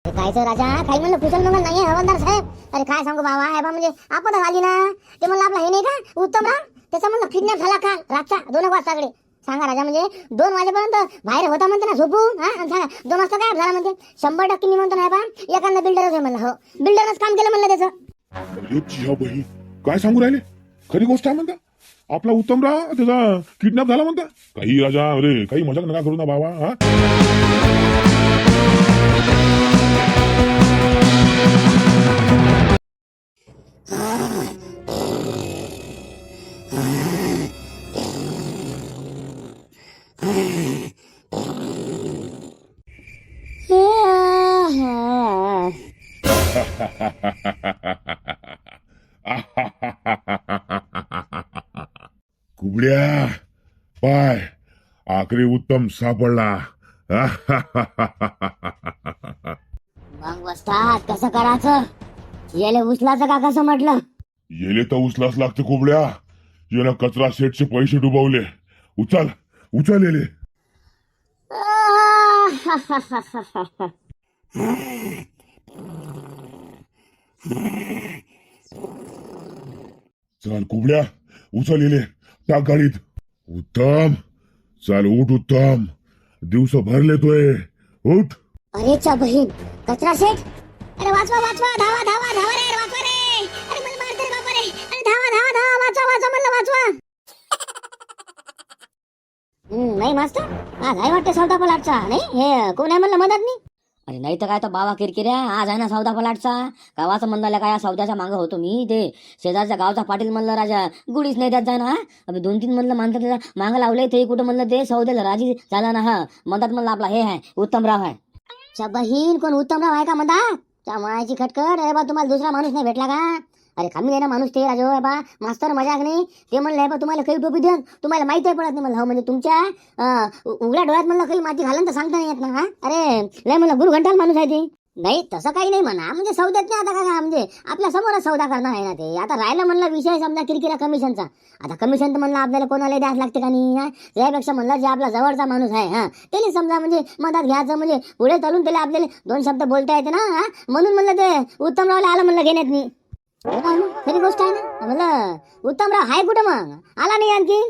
कायचं राजा काही म्हणलं कुशल मंगल नाहीये हवालदार साहेब. अरे काय सांगू बाबा आहे बा म्हणजे आपदा झाली ना ते म्हणलं आपला हे नाही का उत्तमराव त्याचा म्हणलं किडनॅप झाला का रातचा 2 वाजताकडे. सांगा राजा म्हणजे 2 वाजेपर्यंत बाहेर होता म्हणते ना झोपून. हा आणि सांगा 2 वाजता काय झाला म्हणते 100% मी म्हणतो नाही बा एखादा बिल्डरच आहे म्हणलं. हो बिल्डरच काम केलं म्हणलं त्याचं. अरे जिया बही काय सांगू राहिले खरी गोष्ट आहे म्हणता. आपला उत्तमराव त्याचा किडनॅप झाला म्हणता. काही राजा अरे काही मजाक नका करू ना बाबा. हा कुबड्या पाय आखरी उत्तम सापडला. मग वस्तात कसं करायचं येले उचलाचं का कसं म्हटलं. येले तर उचलाच लागते कुबड्या. याला कचरा सेटचे पैसे डुबवले. उचल उचल येले. चल कुबड्या उचल येले टाक गाडीत. उत्तम चल उठ उत्तम दिवस भरले तोय उठ. अरे चा बहीण कचरा सेट. अरे वाचवा वाचवा धावा धावा धावा रे वाचवा रे. अरे मला मारते रे बापा रे. अरे धावा धावा धावा वाचवा वाचवा म्हणलं वाचवा. नाही मस्त आज आहे वाटते सौदा पलाटचा. नाही हे कोण आहे म्हणलं मदत नाही. अरे नाही तर काय तर बाबा किरकिऱ्या आज आहे ना सौदा पलाटचा. गावाचं म्हणलं काय सौद्याच्या मागं होतो मी. ते शेजारच्या गावचा पाटील म्हणलं राजा गुढीच नाही द्यात जाय ना. अबे 2-3 म्हणलं माणसं त्याच्या मागं लावलंय ते कुठं म्हणलं ते सौद्याला राजी झाला ना. हा मधात म्हणलं आपला हे आहे उत्तमराव आहे. चा बहीण कोण उत्तमराव आहे का मधात. च्या मायाची खटखट. अरे बा तुम्हाला दुसरा माणूस नाही भेटला का. अरे कमी आहे ना माणूस ते राजो आहे बा मास्तर मजाक नाही. ते म्हणलं बा तुम्हाला काही टोपी देऊन तुम्हाला माहिती आहे पडत नाही म्हणलं. हो म्हणजे तुमच्या उघड्या डोळ्यात म्हणलं काही माती घालून तर सांगता नाही येत ना. हा अरे लय म्हणलं गुरु घंटाल माणूस आहे ते. नाही तसं काही नाही म्हणा म्हणजे सौद्यात नाही आता का म्हणजे आपल्या समोरच सौदा करणार आहे ना ते. आता राहिलं म्हणलं विषय समजा किरकिरा कमिशनचा. आता कमिशन तर म्हणलं आपल्याला कोणाला द्यास लागते का नाही. त्यापेक्षा म्हणलं जे आपला जवळचा माणूस आहे हा त्याला समजा म्हणजे मधात घ्यायचं म्हणजे पुढे चालून त्याला आपल्याला 2 शब्द बोलता येते ना. हा म्हणून म्हणलं ते उत्तमरावला आलं म्हणलं घेण्यात नाही. खरी गोष्ट आहे ना म्हणलं उत्तमराव हाय कुठं मग आला नाही आणखी.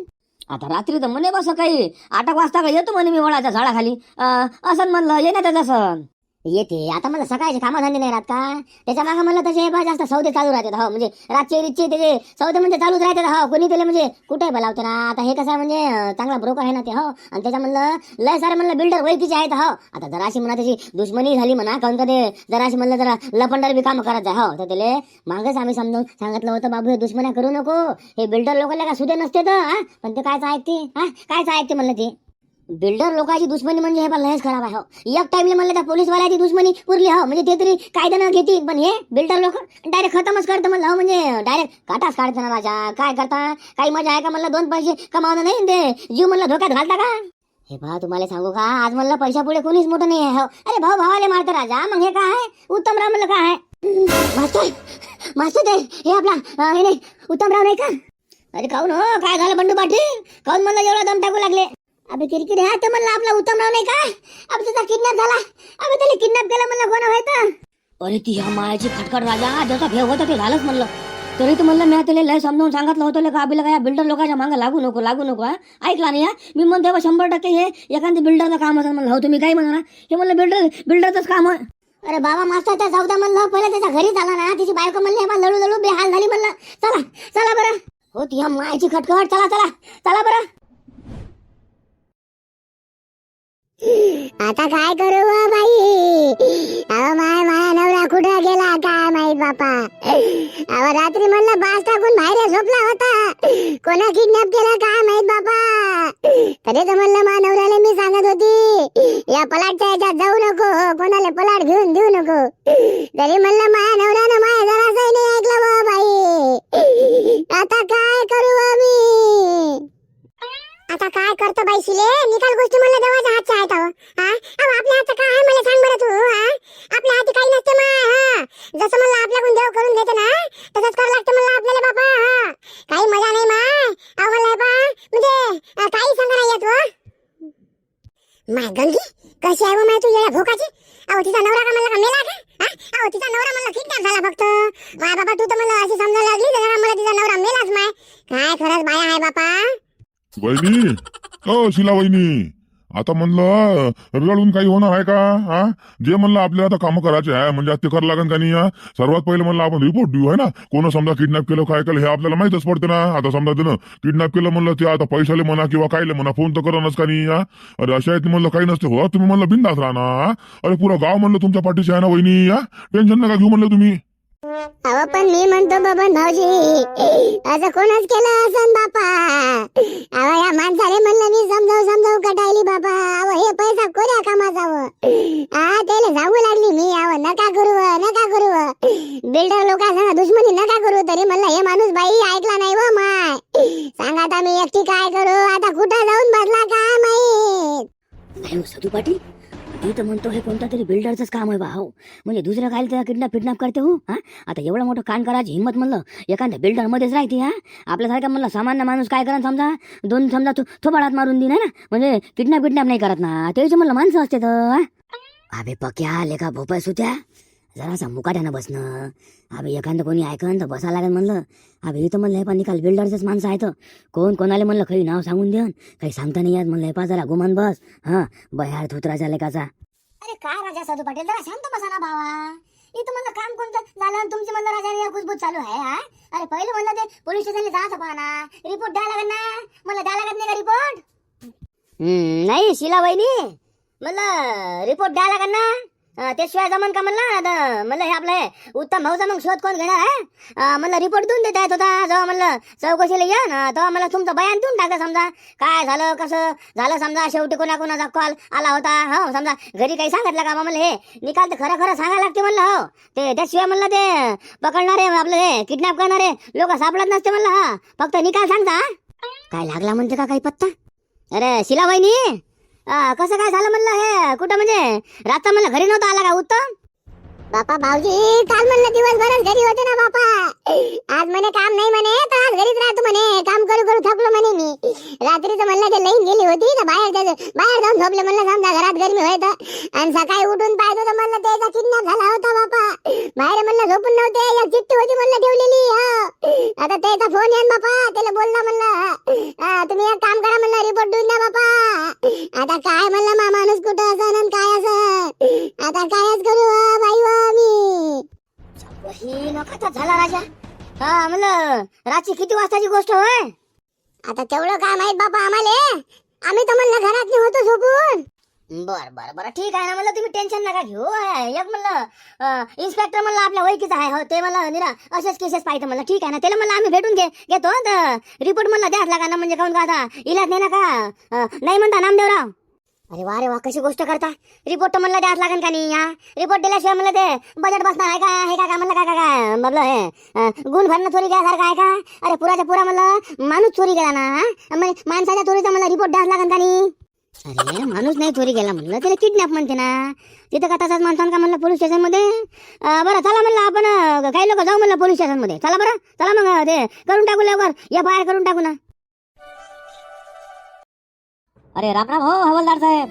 आता रात्री तर म्हणे बस काही 8 वाजता का येतो म्हणे मी वडाच्या झाडाखाली. असं म्हणलं ये ना त्याचं येते आता मला सकाळचे कामधंदे नाही राहत का. त्याच्या मागे म्हणलं तसे बा जास्त सौदे चालू राहतात. हो म्हणजे रातचे रितचे त्याचे सौदे म्हणजे चालूच राहतात. हो कोणी त्याला म्हणजे कुठे बोलावते ना. आता हे कसं आहे म्हणजे चांगला ब्रोकर आहे ना ते. हो आणि त्याच्या म्हणलं लय सारे म्हणलं बिल्डर वैकीचे आहेत. हो आता जराशी म्हणा त्याची दुश्मनी झाली म्हणा कारण का ते जराशी म्हणलं जरा लपंडर बी काम करत आहे. हो तर त्याला मागच आम्ही समजून सांगितलं होतं बाबू हे दुश्मन्या करू नको. हे बिल्डर लोकांना का सुदे नसते तर. हा पण ते कायच ऐकते. हा कायच ऐकते म्हणलं ते. बिल्डर लोकांची दुश्मनी म्हणजे हे पण लयच खराब आहे. हो एक टाइमला म्हणलं त्या पोलीसवाल्याची दुश्मनी पुरली. हो म्हणजे ते तरी कायद्यानं घेते पण हे बिल्डर लोक डायरेक्ट खतमच करतं म्हणलं. हो म्हणजे डायरेक्ट काटाच काढतं ना राजा. काय करता काही मजा आहे का म्हणलं 2 पैसे कमावणं नाही ते जीव म्हणलं धोक्यात घालता का. हे पहा तुम्हाला सांगू का आज म्हणलं पैशा पुढे कोणीच मोठं नाही आहे. हो अरे भाऊ भावाले मारतं राजा. मग हे काय आहे उत्तमराव म्हणलं काय आहे. मास्तर मास्तर ते हे आपला हे नाही उत्तमराव नाही का. अरे काऊन हो काय झालं बंडू पाटील काऊन म्हणलं एवढा दम टाकू लागले. अबे किरकिर ह्या तर म्हणलं आपला उत्तमराव नाही का. अबे त्याचा किडनॅप झाला. अबे त्याला किडनॅप केलं म्हणलं कोण व्हायचं. अरे ती ह्या मायाची खटखट राजा जसा भेव होता ते झालंच म्हणलं. तरी तर म्हणलं मी त्याला लय समजावून सांगितलं होतं का आपल्याला काय बिल्डर लोकांच्या मागं लागू नको. हा ऐकला नाही. मी म्हणते 100% हे एखाद्या बिल्डरचं काम असं म्हणलं. हो तुम्ही काय म्हणा हे म्हणलं बिल्डरचंच काम आहे. अरे बाबा मास्तर त्या सौदा म्हणलं पहिले त्याच्या घरी झाला ना. तिची बायको म्हणले बा लळू बेहाल झाली म्हणलं. चला चला बरं. हो ती ह्या मायाची खटखट चला चला चला बरं. आता काय करू बाई. माया नवरा कुठं गेला काय माहित बापा. रात्री म्हणलं बास टाकून बाहेर झोपला होता. कोणा किडनॅप केला काय माहित बापा. तरी तर म्हणलं मा नवऱ्याला मी सांगत होती या पलाटच्या याच्यात जाऊ नको. कोणाला पलाट घेऊन देऊ नको. तरी म्हणलं माया नवऱ्यानं माया जरासही नाही ऐकलं बा बाई. आता काय करू आम्ही. आता काय करतो बाई शिले निकाल गोष्टी म्हणलं देवाच्या हातच्या आहेत. आपल्या हातचं काय आहे मला सांग बरं तू. आपल्या हाती काही नसते मा. जसं म्हणलं आपल्याकडून देव करून देते ना तसंच करावं लागतं म्हणलं आपल्याला बापा. काही मजा नाही मा. मला बा म्हणजे काही सांगा नाही येत. माय गंगी कशी आहे माय तुझ्या भोकाची? अहो तिचा नवरा का मला का मेला का? हा? अहो तिचा नवरा मला किडनॅप झाला फक्त. माय बाबा तू तर मला अशी समजायला लागली जरा मला तिचा नवरा मेलाच माय. काय खरंच बाया आहे बापा. वहिनी, शिला वहिनी, आता म्हणलं रडून काही होणार आहे का? हा, जे म्हणलं आपल्याला आता कामं करायचे आहे म्हणजे ते करावं लागेल का नाही? सर्वात पहिले म्हणलं आपण रिपोर्ट देऊ आहे ना, कोण समजा किडनॅप केलं काय केलं हे आपल्याला माहितच पडते ना. आता समजा त्यानं किडनॅप केलं म्हणलं ते आता पैशाले म्हणा किंवा कायले म्हणा फोन तर करणच का नाही? अरे अशा आहेत म्हणलं काही नसते हो, तुम्ही म्हणलं बिंदास राहणार. अरे पुरं गाव म्हणलं तुमच्या पाठीशी आहे ना वहिनी. टेन्शन नका घेऊ म्हणलं तुम्ही. अहो पण मी म्हणतो बबन भाऊजी असं कोणच केलं असं बापा. अहो या माणसाले म्हणलं मी समजावू कटायली बाबा. अहो हे पैसा कोण्या कामाचा व? त्याला सांगू लागली मी अहो नका करू बिल्डर लोकांना दुश्मनी नका करू. तरी म्हणलं हे माणूस बाई ऐकला नाही व माय. सांगा आता मी एकटी काय करू? आता कुठं जाऊन बसला काय माहित. नाही हो, सदू पाटील मी तर म्हणतो हे कोणता तरी बिल्डरचंच काम आहे भाऊ. म्हणजे दुसरं काय त्याला किडनॅप करते हो. हा, आता एवढं मोठं कांड करायची हिंमत म्हणलं एखाद्या बिल्डर मध्येच राहते. हा, आपल्यासारखा म्हणलं सामान्य माणूस काय करा समजा दोन समजा थोबाडात मारून देईन ना, म्हणजे किडनॅप नाही करत ना. त्याची म्हणलं माणसं असते तर. अबे पक्या लेका भोपाय सुत्या जरासा मुकाट्यानं बसणं. अबे एखादं कोणी ऐकन तर बसा लागेल म्हणलं. अबे इथं म्हणलं हे पण निकाल बिल्डरचेच माणसं आहेत. कोण कोणाला म्हणलं काही नाव सांगून देऊन काही सांगता नाही यात म्हणलं. हे पा जरा गुमान बस. हा, बयार धोत्राच्या लेकाचा. अरे काय राजा सदू पाटील जरा शांत बसा ना भावा. इथं म्हणलं काम कोणतं झालं आणि तुमची म्हणलं राजा कुजबूज चालू आहे. हा, अरे पहिलं म्हणलं ते पोलीस स्टेशनला जायचं पहा ना, रिपोर्ट द्यायला लागेल ना. मला द्यायला लागत नाही का रिपोर्ट? नाही शिला वहिनी, म्हणलं रिपोर्ट द्यायला लागेल ना. त्याशिवाय जमन का म्हणलं? आता म्हणलं हे आपलं हे उत्तम भाऊचा मग शोध कोण घेणार आहे? म्हणलं रिपोर्ट देऊन देता येत होता जेव्हा म्हणलं चौकशीला या ना, तेव्हा मला तुमचं बयान देऊन टाकलं समजा काय झालं कसं झालं समजा. शेवटी कोणाचा कॉल आला होता हो समजा, घरी काही सांगितलं का? म्हणलं हे निकाल तर खरं सांगायला लागते म्हणलं. हो ते त्याशिवाय म्हणलं ते पकडणारे आपलं हे किडनॅप करणारे लोक सापडत नसते म्हणलं. हा, फक्त निकाल सांगता. काय लागला म्हणते का काही पत्ता? अरे शिला वहिनी, कसं काय झालं म्हणलं हे कुठं म्हणजे रात्र म्हणलं घरी नव्हता आला का उत्तम? बापा भाऊजी काल म्हणलं दिवसभरच घरी होते ना बापा. आज म्हणे काम नाही म्हणे तर आज घरीच राहतो म्हणे. काम करू थकलो म्हणे मी. रात्रीचं म्हणलं ते लाईन गेली होती तर बाहेर जाऊन झोपले म्हणलं समजा घरात गरमी होत. आणि सकाळी उठून पाहतो तर म्हणलं त्याचा किडनॅप झाला होता बापा. बाहेर म्हणलं झोपून नव्हते, एक चिठ्ठी होती म्हणलं ठेवलेली. आता त्याचा फोन येईन बापा. त्याला बोलला म्हणलं तुम्ही एक काम करा म्हणलं रिपोर्ट देऊन द्या बापा. आता काय म्हणलं मा माणूस कुठं असं आणि काय असं आता कायच करू बाई मी. ही नका झाला राजा. हा, म्हणलं रात्री किती वाजताची गोष्ट होय? आता तेवढं काय माहित बापा आम्हाला. आम्ही तर म्हणलं घरात नाही होतो झोपून. बरं ठीक आहे ना. म्हणलं तुम्ही टेन्शन नका घेऊ. एक म्हणलं इन्स्पेक्टर म्हणलं आपल्या ओळखीचा आहे. हो ते मला निरा असेच केसेस पाहिजे म्हणलं. ठीक आहे ना, त्याला म्हणलं आम्ही भेटून घेतो तर रिपोर्ट म्हणलं द्याच लागा ना. म्हणजे काऊन का आता इलाज नाही ना का? नाही म्हणता नामदेवराव. अरे वा कशी गोष्ट करता. रिपोर्ट तर म्हणलं द्याच लागेल का नाही? या रिपोर्ट दिल्याशिवाय म्हणलं ते बजेट बसणार आहे का? हे काय म्हणलं काय म्हणलं हे गुण भरणं चोरी केल्यासारखं आहे का? अरे पुराच्या पुरा म्हणलं माणूस चोरी केला ना. म्हणजे माणसाच्या चोरीचा मला रिपोर्ट द्याच लागेल का नाही? अरे माणूस नाही चोरी केला म्हणलं, त्याला किडनॅप म्हणते ना. तिथं का तसाच माणसानं का म्हणलं पोलीस स्टेशन मध्ये. बरं चला म्हणलं आपण काही लोक जाऊ म्हणलं पोलीस स्टेशन मध्ये. चला बरं चला मग ते करून टाकू लवकर FIR करून टाकू ना. अरे राम राम हो हवालदार साहेब.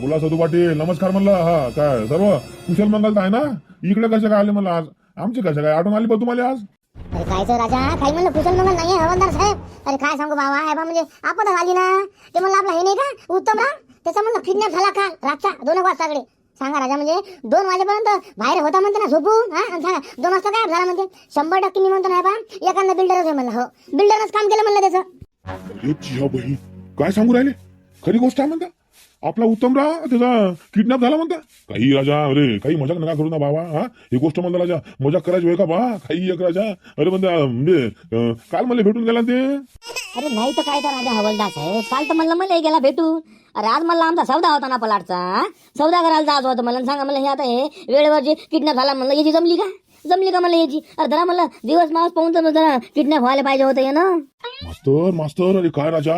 बोला सदू पाटील, नमस्कार म्हणलं. हा काय सर्व कुशल मंगल आहे ना? इकडे कसे काय आले म्हणलं आज? आमचे कसे काय आठवण आली पण तुम्हाला आज? अरे कायचं राजा काही म्हणलं कुशल मंगल नाहीये हवालदार साहेब. अरे काय सांगू बाबा, हे बा म्हणजे आपण आली ना. ते म्हणलं आपला हे नाही का उत्तम राम, त्याचा म्हणलं किडनॅप झाला काल रातच्या 2 वाजताकडे. सांगा राजा, म्हणजे 2 वाजेपर्यंत बाहेर होता म्हणते ना झोपून. हा, सांगा 2 वाजता काय झाला म्हणते. 100% मी म्हणतो नाही बा एखादा बिल्डरच आहे म्हणलं. हो बिल्डरच काम केलं म्हणलं त्याचं. अरे जिया बही, काय सांगू राहिले? खरी गोष्ट आहे म्हणता. आपला उत्तमराव त्याचा किडनॅप झाला म्हणता. काही राजा, अरे काही मजाक नका करू ना बाबा. हा, ही गोष्ट म्हणता राजा मजाक करायची होय का बा? काही एक राजा, अरे म्हणजे काल मला भेटून गेला ते. अरे नाही तर काय तर राजा हवालदार साहेब, काल तर मला गेला भेटून. अरे आज मला आमचा सौदा होता ना पलाटचा, सौदा करायला जायचं होतं मला. सांगा मला हे आता हे वेळेवर जे किडनॅप झाला म्हणलं याची जमली का मला याची? अरे जरा मला दिवस मावस पाहून तर जरा किडनॅप व्हायला पाहिजे होतं ना. मास्तर अरे काय राजा,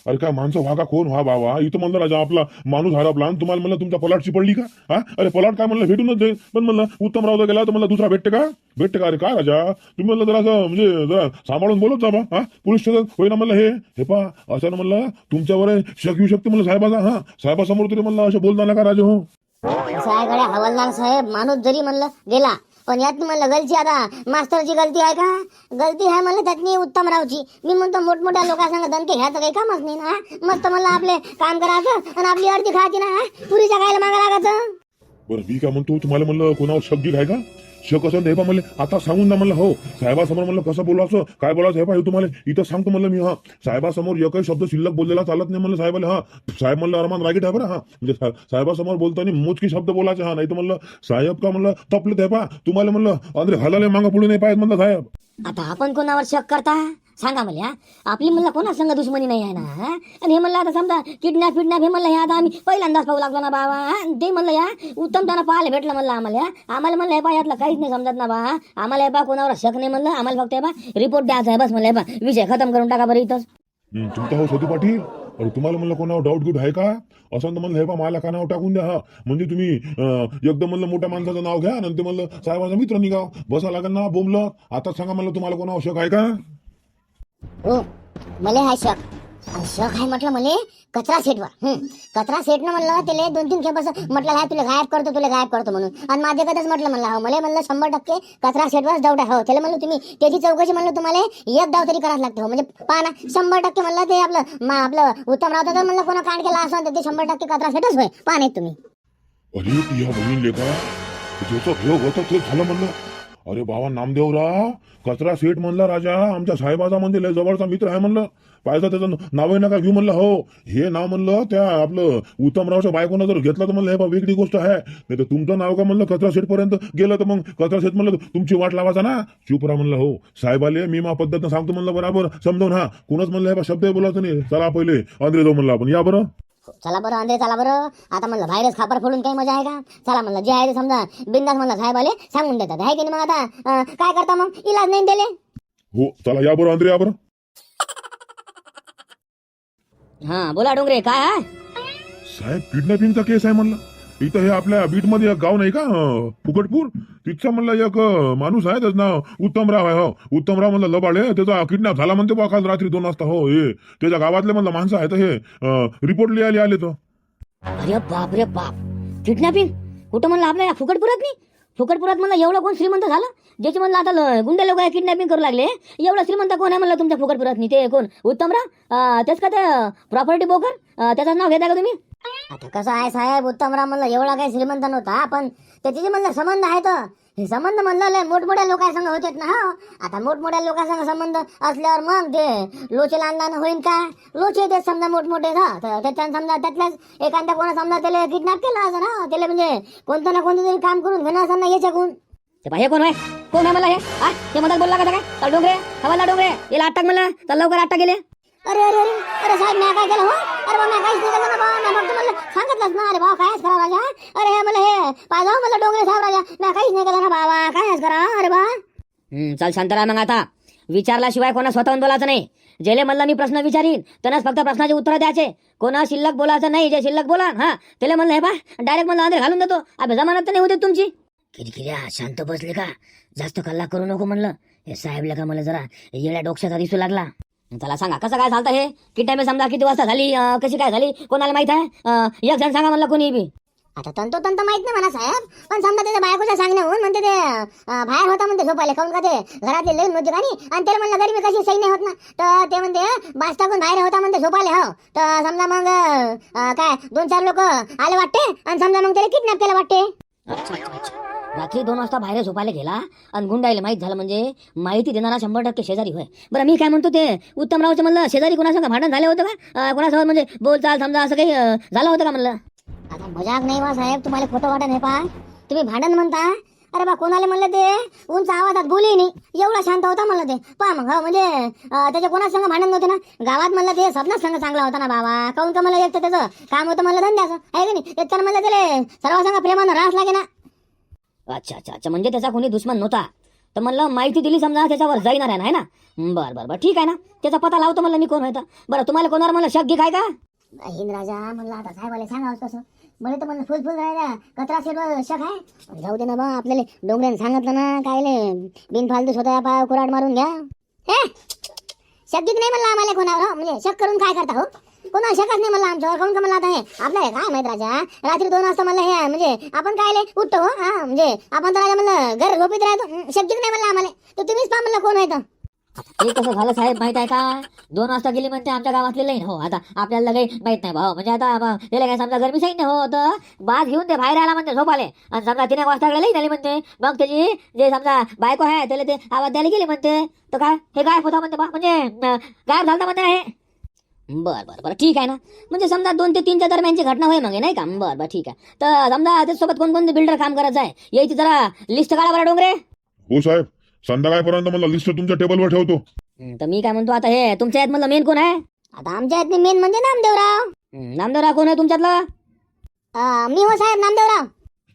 अरे काय माणसं व्हा का कोण व्हा बाबा, इथं म्हणलं राजा आपला माणूस हरपला आणि तुम्हाला म्हणलं तुमच्या पलाटची पडली का? हा अरे पलाट काय म्हणलं भेटूनच दे, पण म्हणलं उत्तमराव जर गेला तर म्हणलं दुसरा भेटते का? भेटते का? अरे काय राजा तुम्ही म्हणलं जरा असं म्हणजे जरा सांभाळून बोलत जा बा. हा पोलीस स्टेशन होईना म्हणलं हे पा असं म्हणलं तुमच्यावर शक येऊ शकते म्हणलं साहेबाचा. हा साहेबासमोर तरी म्हणलं असं बोलता नका राजा. हो कसं आहे गड्या हवालदार साहेब, माणूस जरी म्हणलं गेला पण यात म्हणलं गलती आता मास्तरची गलती आहे का? गलती आहे म्हणलं त्यातनी उत्तमरावची. मी म्हणतो मोठमोठ्या लोकांसंग दणके घ्यायचं काही कामच नाही ना. मस्त म्हणलं आपले काम करायचं आणि आपली अर्धी खायची ना, पुरीच्या खायला मागा लागायचं. बरं मी काय म्हणतो तुम्हाला म्हणलं कोणावर शक गिर आहे का? शक असं हे पा म्हणलं आता सांगून ना म्हणलं. हो साहेबासमोर म्हणलं कसं बोलायचं काय बोलायचं हे पा हे तुम्हाला इथं सांगतो म्हणलं मी. हा साहेबासमोर एकही शब्द शिल्लक बोललेला चालत नाही म्हणलं साहेबाला. हा साहेब म्हणलं अरमान रागीट आहे बरं. हा म्हणजे साहेबासमोर बोलताना मोजकी शब्द बोलायचे. हा नाही तर म्हणलं साहेब का म्हणलं तपलेत आहे पा तुम्हाला म्हणलं अंदरे घालायला मागं पुढे नाही पाहिजे म्हणलं साहेब. आता आपण कोणावर शक करता सांगा मला. आपली म्हणलं कोणा संग दुश्मनी नाही आहे ना. आणि हे म्हणलं आता समजा किडनॅप हे म्हणलं हे आता आम्ही पहिल्यांदाच पाहू लागलो ना बाबा. ते म्हणलं या उत्तम त्यांना पाहायला भेटलं म्हणलं आम्हाला म्हणलं हे पा यातलं काहीच नाही समजत ना बा. आम्हाला हे पा कोणावर शक नाही म्हणलं. आम्हाला फक्त हे पा रिपोर्ट द्यायचा आहे बस म्हणलं. हे पा विषय खतम करून टाका बरं इथंच. तुमचा हो सदू पाटील अरे तुम्हाला म्हणलं कोणावर डाऊट गुट आहे का? असं तर म्हणलं हे पा मला का नाव टाकून द्या. हा म्हणजे तुम्ही एकदम म्हणलं मोठ्या माणसाचं नाव घ्या आणि ते म्हणलं साहेबाचा मित्र निघाव बसा लागेल ना बोंबलं. आता सांगा म्हणलं तुम्हाला कोणावर शक आहे का? हो मला हा शक आणि शक आहे म्हटलं मला कचरा सेटवर. कचरा सेटनं म्हणलं त्याला 2-3 खेप असं म्हटलं हा तुला गायब करतो म्हणून. आणि माझ्या कधीच म्हटलं म्हणलं हो मला म्हणलं 100% कचरा सेटवरच डाऊट आहे. हो त्याला म्हणलं तुम्ही त्याची चौकशी म्हणलं तुम्हाला एक डाव तरी करावं लागते. हो म्हणजे पहा ना 100% म्हणलं ते आपलं उत्तमराव तर म्हणलं कोणा कांड केला असं तर ते 100% कचरा सेटच होय. पहा नाही तुम्ही. अरे ती ह्या बहीण लेखा ज्याचं हे होतं ते झालं म्हणलं. अरे बाबा नामदेवराव कचरा सेट म्हणला राजा आमच्या साहेबाचा म्हणजे लय जवळचा मित्र आहे म्हणलं. पाहिजे त्याचं नावही नका घेऊ म्हणलं. हो हे नाव म्हणलं त्या आपलं उत्तमरावच्या बायकोनं जर घेतलं तर म्हणलं हे वेगळी गोष्ट आहे. नाही तर तुमचं नाव का म्हणलं कचरा सेट पर्यंत गेलं तर मग कचरा सेट म्हणलं तुमची वाट लावायचा ना. चुप राहा म्हणलं. हो साहेब आले मी मा पद्धतीनं सांगतो म्हणलं बरोबर समजावून. हा कुणाच म्हणलं हे शब्द बोलायचं नाही. चला पहिले अंदरे जाऊ म्हणलं आपण. या बरं चला बरं अंधे चला बरं. आता म्हणलं बाहेरच खापर फोडून काही मजा आहे का? चला म्हणलं जे आहे ते समजा बिंदास म्हणलं साहेब आले सांगून देतात आहे की नाही. मग आता काय करता मग इलाज नाही दिले. हो चला या बरं अंदरे या बरं. हा बोला डोंगरे काय आहे? साहेब किडनॅपिंगचा केस आहे म्हणलं. इथं हे आपल्या बीटमध्ये एक गाव नाही का फुकटपूर तिथचा म्हणलं एक माणूस आहे त्याचं नाव उत्तमराव आहे. हो उत्तमराव म्हणलं लबाडे त्याचा किडनॅप झाला म्हणते बा काल रात्री 2 वाजता. हो हे त्याच्या गावातले म्हणलं माणसं आहेत हे रिपोर्ट लिहायला आले तर. अरे बाप रे बाप किडनॅपिंग कुठं म्हणलं आपल्या फुकटपुरात नाही. फुकटपुरात म्हणलं एवढं कोण श्रीमंत झालं ज्याचे म्हणलं आता गुंडे लोक किडनॅपिंग करू लागले. एवढं श्रीमंत कोण आहे म्हणलं तुमच्या फुकटपुरात नाही. ते कोण उत्तमराव तेच का ते प्रॉपर्टी ब्रोकर त्याचं नाव घेता का तुम्ही? आता कसं आहे साहेब उत्तमराव म्हणलं एवढा काही श्रीमंत नव्हता पण त्याचे जे म्हणलं संबंध आहेत हे संबंध म्हणलं लय मोठमोठ्या लोकांसंग होतेत ना. हो आता मोठमोठ्या लोकांसंग संबंध असल्यावर मग ते लोचे लहान होईन का? लोचे ते समजा मोठमोठे तर त्याच्यानं समजा त्यातल्याच एखाद्या कोणा समजा त्याला किडनॅप केलं असं ना. त्याला म्हणजे कोणतं ना कोणतं तरी काम करून घेणं असं ना याच्याकडून. ते हे कोण आहे कोण आहे मला हे ते मधात बोलला का काय? डोंगरे हवाला डोंगरे याला अटक म्हणलं तर लवकर अटक गेले. अरे अरे अरे अरे साहेब मी काय केलं? हो अरे बा मी काहीच नाही केलं ना बा. मी फक्त म्हणलं सांगितलंच ना. अरे बा कायच करा राजा. अरे हे मला हे पाहिजे मला डोंगरे साहेब राजा मी काहीच नाही केलं ना बाबा. कायच करा अरे बा. चल शांत राहा मग. आता विचारल्याशिवाय कोणा स्वतःहून बोलायचं नाही. जेले म्हणलं मी प्रश्न विचारीन त्यांनाच फक्त प्रश्नाचे उत्तर द्यायचे. कोणा शिल्लक बोलायचं नाही. जे शिल्लक बोला हा त्याला म्हणलं हे बा डायरेक्ट म्हणलं अंदर घालून देतो. अभे जमानत तर नाही होते तुमची. किरकिऱ्या शांत बसले का? जास्त कल्ला करू नको म्हणलं. हे साहेबला का मला जरा येड्या डोक्याचा दिसू लागला. चला सांगा कसं काय झालं हे किडनॅप समजा किती वाजता झाली कशी काय झाली कोणाला माहित आहे? एक जण सांगा म्हणलं कोणी बी. आता तंतोतंत माहित नाही म्हणा साहेब पण समजा त्याच्या बायकोच्या सांगण्याहून म्हणते ते बाहेर होता म्हणते झोपायला काऊन का ते घरातले लई नव्हते गाणी आणि त्याला म्हणलं गरीबी कशी सही नाही होत ना. तर ते म्हणते बास टाकून बाहेर होता म्हणते झोपायला. हो तर समजा मग काय 2-4 लोक आले वाटते आणि समजा मग त्याला किडनॅप केलं वाटते. अच्छा रात्री 2 वाजता बाहेर झोपायला गेला आणि गुंडायला माहित झालं म्हणजे माहिती देणारा 100% शेजारी होय. बरं मी काय म्हणतो ते उत्तमरावचं म्हणलं शेजारी कोणासंग भांडण झाले होतं का? कोणासोबत म्हणजे बोलचाल समजा असं काही झालं होतं का म्हणलं? आता मजाक नाही बा साहेब तुम्हाला खोटं वाटत नाही पा. तुम्ही भांडण म्हणता. अरे बा कोणाला म्हणलं ते उंच आवाजात बोले नाही एवढा शांत होता म्हणलं ते. पहा मग हो म्हणजे त्याच्या कोणाच संग भांडण नव्हते ना. गावात म्हणलं ते सपनाच संघ चांगला होता ना बाबा. काऊन का मला एक तर त्याचं काम होतं म्हणलं धंद्याचं आहे का नाही. एक तर म्हणलं त्याला सर्व संघ प्रेमानं रास लागे ना. अच्छा म्हणजे त्याचा कोणी दुश्मन नव्हता. तर म्हणलं माहिती दिली समजा त्याच्यावर जाईणार आहे ना, आहे ना? बरं बरं बरं ठीक आहे ना, त्याचा पता लावतो म्हणलं मी कोण आहे तर. बरं तुम्हाला कोणावर म्हणलं शक घे काय का? हिंद राजा म्हणलं आता साहेबाला सांगावं कसं. मला तर म्हणलं फुल राहिला कचरा शेड शक आहे. जाऊ दे ना बा, आपल्याला डोंगऱ्यानं सांगितलं ना कायले बिनफालतू स्वतः पाय कुराड मारून घ्या. हे शक्यच नाही म्हणलं आम्हाला कोणावर हो. म्हणजे शक करून काय करता हो, कोणावर शकच नाही म्हणलं आमच्यावर. कोण का म्हणलं आता हे आपल्याला काय माहित राजा, रात्री 2 वाजता म्हणलं हे म्हणजे आपण कायले उठतो हो. हा म्हणजे आपण तर राजा म्हणलं घर झोपीत राहतो. शक्यच नाही म्हणलं आम्हाला. तर तुम्हीच पहा म्हणलं कोण आहे तर. हे कसं झालं साहेब माहित आहे का? 2 वाजता गेली म्हणते आमच्या गावातली लाईन हो. आता आपल्याला काही माहित नाही भाऊ, म्हणजे आता त्याला काय समजा गरमी सही नाही हो, तर बाज घेऊन ते बाहेर आला म्हणते झोपाले, आणि समजा 3 वाजता लाईन आली म्हणते. मग त्याची जे समजा बायको आहे त्याला ते आवाज द्यायला गेली म्हणते, तर काय हे गायब होता म्हणते बा, म्हणजे गायब झालता म्हणते हे. बरं बरं बरं ठीक आहे ना, म्हणजे समजा 2 ते 3च्या दरम्यानची घटना होय मग, नाही का? बरं बरं ठीक आहे. तर समजा त्याच्यासोबत कोणकोणते बिल्डर काम करायचं आहे याची जरा लिस्ट काढा बरं डोंगरे. हो साहेब, संध्याकाळपर्यंत मला लिस्ट तुमच्या टेबलवर ठेवतो. तर मी काय म्हणतो आता, हे तुमच्या यात म्हणलं मेन कोण आहे? आता आमच्या यातले मेन म्हणजे नामदेवराव. नामदेवराव कोण आहे तुमच्यातलं? मी हो साहेब नामदेवराव.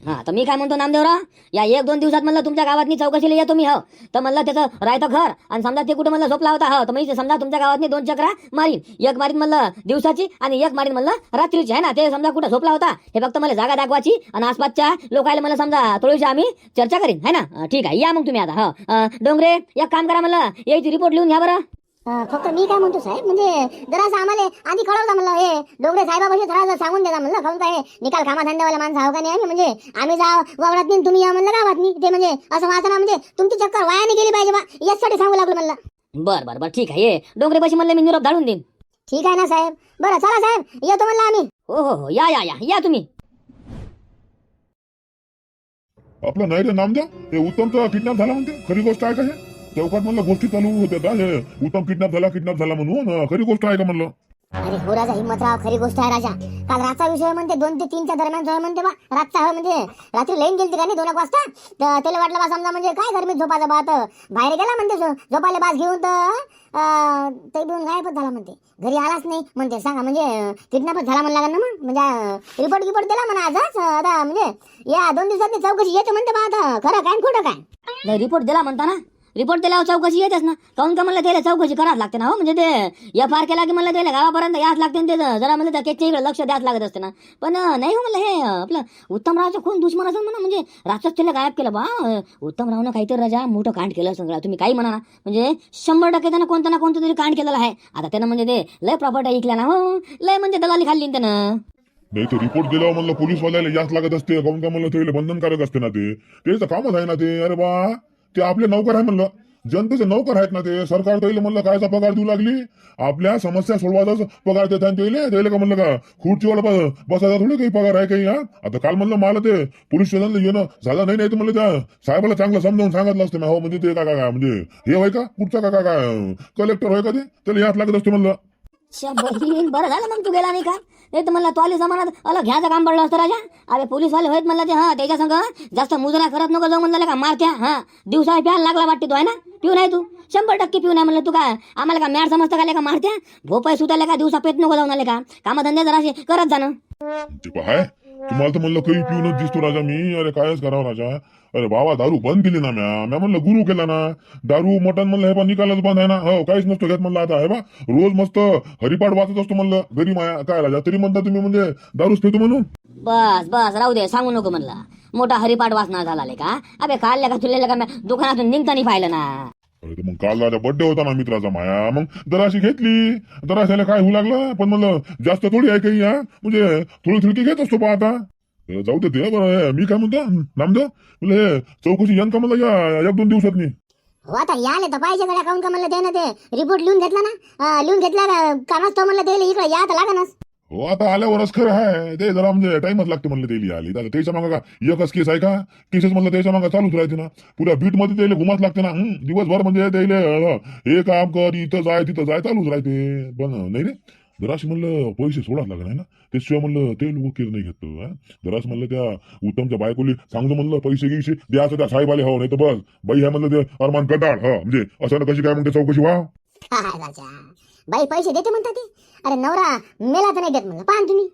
हा तर मी काय म्हणतो नामदेवराव, या 1-2 दिवसात म्हणलं तुमच्या गावातनी चौकशीला येतो मी हो. तर म्हणलं त्याचं राहतं घर, आणि समजा ते कुठं म्हणलं झोपला होता हो, तर मी समजा तुमच्या गावातनी 2 चक्रा मारीन. एक मारीन म्हणलं दिवसाची आणि एक मारीन म्हणलं रात्रीची, आहे ना? ते समजा कुठं झोपला होता हे फक्त मला जागा दाखवायची, आणि आसपासच्या लोकायला मला समजा थोडीशी आम्ही चर्चा करीन, है ना? ठीक आहे, या मग तुम्ही आता. हो डोंगरे एक काम करा म्हणलं, याची रिपोर्ट लिहून घ्या बरं. फक्त मी काय म्हणतो साहेब, म्हणजे जरासं आम्हाला आधी कळवता म्हणलं हे डोंगरे साहेबापाशी जरा सांगून देता म्हणलं. खाऊन काय निकाल कामाधंद्यावाला माणसं आहो का नाही आम्ही, म्हणजे आम्ही जाव वावरात नाही तुम्ही या म्हणलं गावात नाही. ते म्हणजे असं वाचना म्हणजे तुमची चक्कर वाया नाही गेली पाहिजे बा, यासाठी सांगू लागलो म्हणलं. बरं बरं बरं ठीक आहे, ये डोंगरे पाशी म्हणलं मी निरोप धाडून देईन. ठीक आहे ना साहेब. बरं चला साहेब, येतो म्हणलं आम्ही. हो हो हो, या या या या तुम्ही. आपलं नाही रे नामदेव, हे उत्तमचा किडनॅप झाला म्हणते, खरी गोष्ट आहे का? हे चौकात म्हणलं गोष्टी चालू होत्या, हे उत्तम किडनॅप झाला म्हणून खरी गोष्ट आहे का म्हणलं? अरे हो राजा, हिम्मतराव खरी गोष्ट आहे राजा. काल रातचा विषय म्हणते 2 ते 3च्या दरम्यान जो म्हणते बा, रातचा हो म्हणजे रात्री लाईन गेली का नाही 2 वाजता. तर त्याला वाटलं बा समजा म्हणजे काय गरमीत झोपायचं बा, तर बाहेर गेला म्हणते झोपायला बास घेऊन, तर ते बिऊन गायबच झाला म्हणते. घरी आलाच नाही म्हणते. सांगा म्हणजे किडनॅपच झाला म्हणला ना मग. म्हणजे रिपोर्ट दिला म्हणा आजच. आता म्हणजे या 2 दिवसात चौकशी येते म्हणते बा, आता खरं काय खोटं काय. रिपोर्ट दिला म्हणता ना, रिपोर्ट दिल्यावर चौकशी येतेच ना. काऊन का म्हणलं त्याला चौकशी करावं लागते ना हो, म्हणजे ते FR केला की म्हणलं त्याला गावापर्यंत याच लागते, ते जरा म्हणजे त्या केसच्या इकडे लक्ष द्यावं लागत असते ना. पण नाही हो म्हणलं, हे आपलं उत्तमरावचं कोण दुश्मन असं म्हणा, म्हणजे रातच त्याला गायब केलं बा. उत्तमरावनं काहीतरी राजा मोठं कांड केलं सगळं, तुम्ही काही म्हणा ना, म्हणजे 100% त्यानं कोणतं ना कोणतं तरी कांड केलेलं आहे. आता त्यानं म्हणजे ते लय प्रॉपर्टी ऐकल्या ना हो, लय म्हणजे दलाली खाल्ली त्यानं. नाही तर रिपोर्ट दिल्यावर म्हणलं पोलीसवाल्याला याच लागत असते, काऊन का म्हणलं ते बंधनकारक असते ना, ते त्याचं कामच आहे ना ते. अरे बा, ते आपले नौकर आहे म्हणलं, जनतेचे नौकर आहेत ना ते. सरकार त्याला म्हणलं कायचा पगार देऊ लागली, आपल्या समस्या सोडवायचाच पगार देत त्याला का म्हणलं का खुर्चीवर बसायचा थोडी काही पगार आहे काही. आता काल म्हणलं मला ते पोलीस स्टेशनला येणं झालं नाही, तर म्हणलं त्या साहेबाला चांगलं समजावून सांगितलं असतं ना हो. म्हणजे ते काय म्हणजे हे होय का, कुठचा काय कलेक्टर होय का ते, त्याला याच लागत असते म्हणलं. बरं झालं मग तू गेला नाही का, नाही तर म्हणलं तो आली जमानात अलग घ्यायचं काम पडलं असतं राजा. अरे पोलीसवाले होत म्हणलं ते, हा त्याच्या संग जास्त मुजरा करत नको जाऊ म्हणलं का, मारत्या. हा दिवसा प्यायला लागला वाटते तो, आहे ना? पिऊन आहे तू, 100% पिऊन आहे म्हणलं. तू काय आम्हाला का मॅड समजतं का, का मारत्या भोपाय सुटायला का, दिवसा पेट नको जाऊन आले का, कामधंदे जरा असे करत जाणं. ते पाहाय तुम्हाला तर म्हणलं काही पिऊनच दिसतो राजा मी. अरे कायच करावं राजा. अरे बाबा, दारू बंद केली ना म्या म्हणलं, गुरु केला ना दारू मटण म्हणलं, हे पण निकालच बंद आहे ना. हो काहीच नसतो घेत म्हणलं आता. हे बा रोज मस्त हरिपाठ वाचत असतो म्हणलं घरी माया. काय राजा तरी म्हणता तुम्ही म्हणजे दारूच पितो म्हणून. बस बस राहू दे, सांगू नको म्हणलं. मोठा हरिपाठ वाचणार झाला का? अबे काढल्या का तुला का दुकानातून निघता नाही पाहिलं ना. अरे मग काल राजा बर्थडे होता ना मित्राचा माया, मग जराशी घेतली, जराशाला काय होऊ लागलं. पण म्हणलं जास्त थोडी आहे काही, म्हणजे थोडी घेत असतो पहा. आता जाऊ दे ते. बरं मी काय म्हणतो नामदेव, म्हणलं हे चौकशी यंन का म्हणलं या 1-2 दिवसात नाही हो. आता याले तर पाहिजे गड्या, काऊन का म्हणलं त्यानं ते रिपोर्ट लिहून घेतला ना, लिहून घेतला का नसतो म्हणलं त्याला इकडे या तर लागणच. हो. आता आल्यावरच खरं आहे ते, जरा म्हणजे टाइमच लागते म्हणलं त्याली आली. आता त्याच्या मागं का एकच केस आहे का, केसेस म्हणलं त्याच्या मागं चालूच राहते ना. पुऱ्या बीट मध्ये त्याला घुमाच लागते ना दिवसभर. म्हणजे त्याला हे काम कर, इथं जाय तिथं जाय चालूच राहते. पण नाही रे, जराशी म्हणलं पैसे सोडाच लागणार आहे ना, त्याशिवाय म्हणलं ते लोक केस नाही घेतो. जरास म्हणलं त्या उत्तमच्या बायकोली सांगतो म्हणलं पैसे घ्यायचे द्यायचं त्या साहेब आले. हो नाही तर बस बाई आहे म्हणलं ते अरमान कटाळ. हो म्हणजे असं ना कशी काय म्हणते चौकशी व्हा. राजा बाई पैसे देते म्हणतात ते. अरे नवरा मेला तर नाही देत म्हणलं, पाहा तुम्ही.